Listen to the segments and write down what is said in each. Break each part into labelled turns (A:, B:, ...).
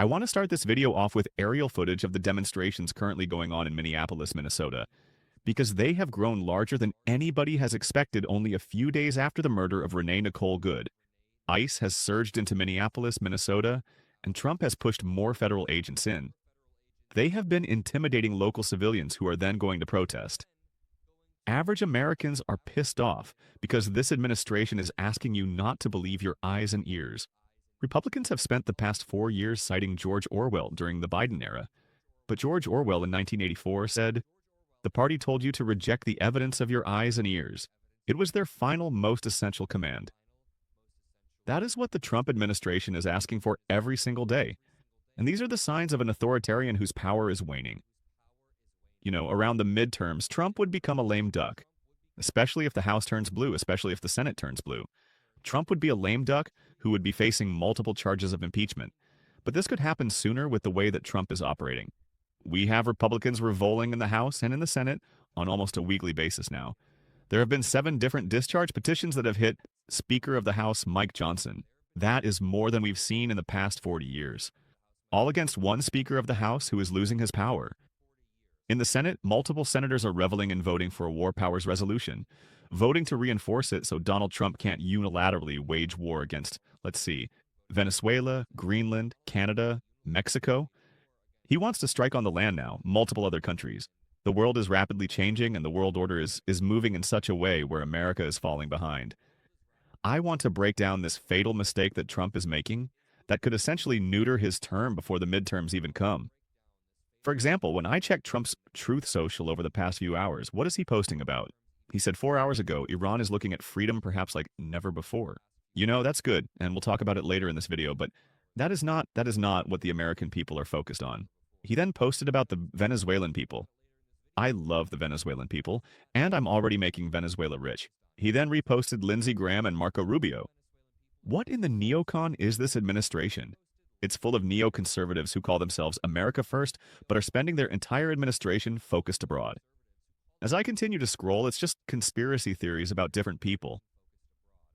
A: I want to start this video off with aerial footage of the demonstrations currently going on in Minneapolis, Minnesota, because they have grown larger than anybody has expected only a few days after the murder of Renee Nicole Good. ICE has surged into Minneapolis, Minnesota, and Trump has pushed more federal agents in. They have been intimidating local civilians who are then going to protest. Average Americans are pissed off because this administration is asking you not to believe your eyes and ears. Republicans have spent the past 4 years citing George Orwell during the Biden era. But George Orwell in 1984 said, "The party told you to reject the evidence of your eyes and ears." It was their final, most essential command. That is what the Trump administration is asking for every single day. And these are the signs of an authoritarian whose power is waning. You know, around the midterms, Trump would become a lame duck, especially if the House turns blue, especially if the Senate turns blue. Trump would be a lame duck who would be facing multiple charges of impeachment. But this could happen sooner with the way that Trump is operating. We have Republicans revolting in the House and in the Senate on almost a weekly basis now. There have been 7 different discharge petitions that have hit Speaker of the House Mike Johnson. That is more than we've seen in the past 40 years. All against one Speaker of the House who is losing his power. In the Senate, multiple senators are reveling in voting for a war powers resolution, voting to reinforce it so Donald Trump can't unilaterally wage war against, let's see, Venezuela, Greenland, Canada, Mexico. He wants to strike on the land now, multiple other countries. The world is rapidly changing and the world order is moving in such a way where America is falling behind. I want to break down this fatal mistake that Trump is making that could essentially neuter his term before the midterms even come. For example, when I checked Trump's Truth Social over the past few hours, what is he posting about? He said 4 hours ago, Iran is looking at freedom perhaps like never before. You know, that's good, and we'll talk about it later in this video, but that is not what the American people are focused on. He then posted about the Venezuelan people. I love the Venezuelan people, and I'm already making Venezuela rich. He then reposted Lindsey Graham and Marco Rubio. What in the neocon is this administration? It's full of neoconservatives who call themselves America First, but are spending their entire administration focused abroad. As I continue to scroll, it's just conspiracy theories about different people.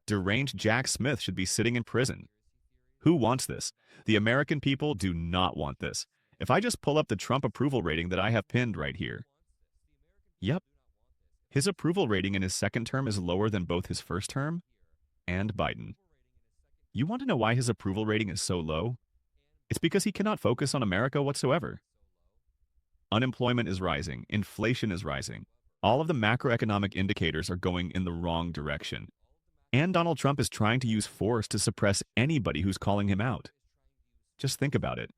A: Deranged Jack Smith should be sitting in prison. Who wants this? The American people do not want this. If I just pull up the Trump approval rating that I have pinned right here. Yep. His approval rating in his second term is lower than both his first term and Biden. You want to know why his approval rating is so low? It's because he cannot focus on America whatsoever. Unemployment is rising. Inflation is rising. All of the macroeconomic indicators are going in the wrong direction. And Donald Trump is trying to use force to suppress anybody who's calling him out. Just think about it.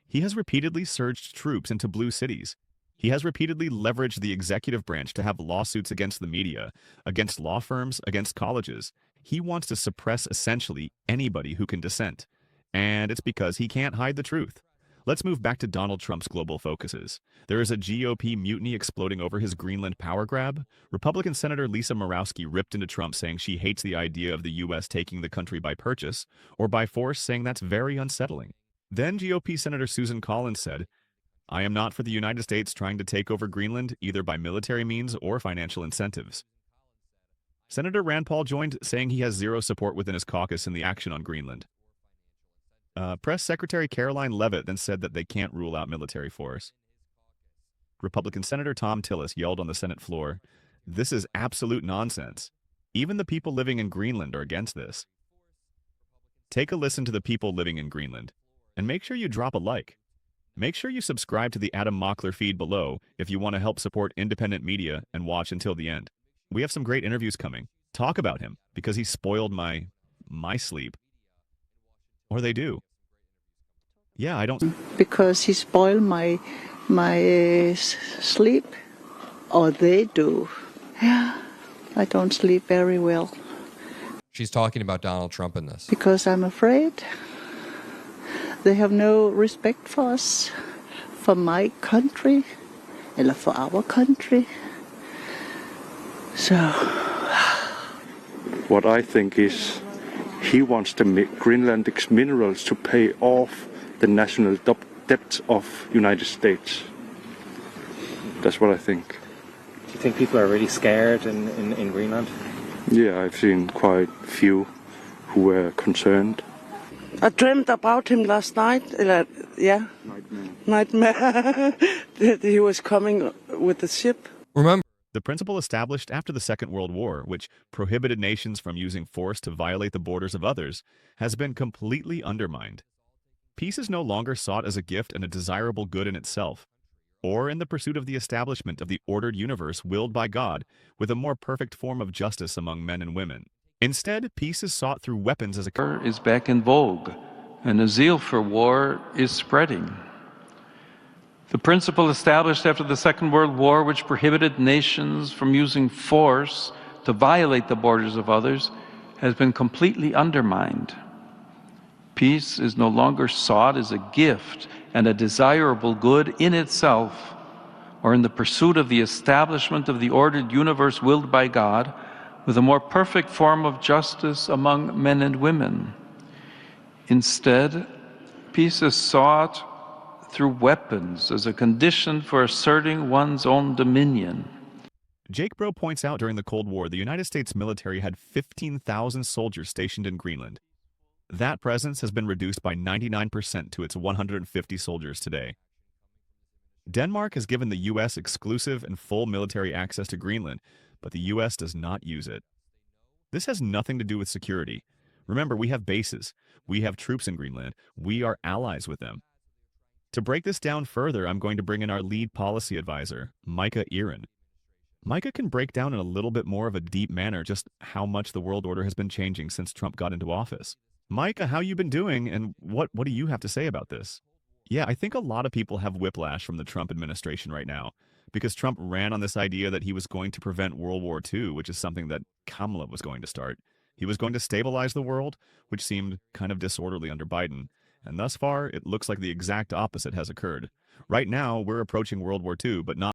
A: He has repeatedly surged troops into blue cities. He has repeatedly leveraged the executive branch to have lawsuits against the media, against law firms, against colleges. He wants to suppress essentially anybody who can dissent. And it's because he can't hide the truth. Let's move back to Donald Trump's global focuses. There is a GOP mutiny exploding over his Greenland power grab. Republican Senator Lisa Murkowski ripped into Trump saying she hates the idea of the U.S. taking the country by purchase, or by force, saying that's very unsettling. Then GOP Senator Susan Collins said, "I am not for the United States trying to take over Greenland either by military means or financial incentives." Senator Rand Paul joined, saying he has zero support within his caucus in the action on Greenland. Press Secretary Caroline Leavitt then said that they can't rule out military force. Republican Senator Tom Tillis yelled on the Senate floor, "This is absolute nonsense. Even the people living in Greenland are against this." Take a listen to the people living in Greenland, and make sure you drop a like. Make sure you subscribe to the Adam Mockler feed below if you want to help support independent media and watch until the end. We have some great interviews coming. Talk about him, because he spoiled my sleep. Or they do. Yeah, I don't...
B: Because he spoiled my sleep. Or they do. Yeah, I don't sleep very well.
C: She's talking about Donald Trump in this.
B: Because I'm afraid. They have no respect for us, for my country, or for our country. So...
D: What I think is he wants to make Greenlandic minerals to pay off the national debt of United States. That's what I think.
E: Do you think people are really scared in Greenland?
D: Yeah, I've seen quite few who were concerned.
B: I dreamt about him last night. Yeah. Nightmare. That he was coming with the ship.
C: Remember,
A: The principle established after the Second World War, which prohibited nations from using force to violate the borders of others, has been completely undermined. Peace is no longer sought as a gift and a desirable good in itself, or in the pursuit of the establishment of the ordered universe willed by God with a more perfect form of justice among men and women. Instead, peace is sought through weapons as a
F: War is back in vogue, and a zeal for war is spreading. The principle established after the Second World War, which prohibited nations from using force to violate the borders of others, has been completely undermined. Peace is no longer sought as a gift and a desirable good in itself, or in the pursuit of the establishment of the ordered universe willed by God, with a more perfect form of justice among men and women. Instead, peace is sought through weapons as a condition for asserting one's own dominion.
A: Jake Bro points out during the Cold War, the United States military had 15,000 soldiers stationed in Greenland. That presence has been reduced by 99% to its 150 soldiers today. Denmark has given the U.S. exclusive and full military access to Greenland, but the U.S. does not use it. This has nothing to do with security. Remember, we have bases. We have troops in Greenland. We are allies with them. To break this down further, I'm going to bring in our lead policy advisor, Micah Erin. Micah can break down in a little bit more of a deep manner just how much the world order has been changing since Trump got into office. Micah, how you been doing, and what do you have to say about this? Yeah, I think a lot of people have whiplash from the Trump administration right now, because Trump ran on this idea that he was going to prevent World War II, which is something that Kamala was going to start. He was going to stabilize the world, which seemed kind of disorderly under Biden. And thus far, it looks like the exact opposite has occurred. Right now, we're approaching World War II, but not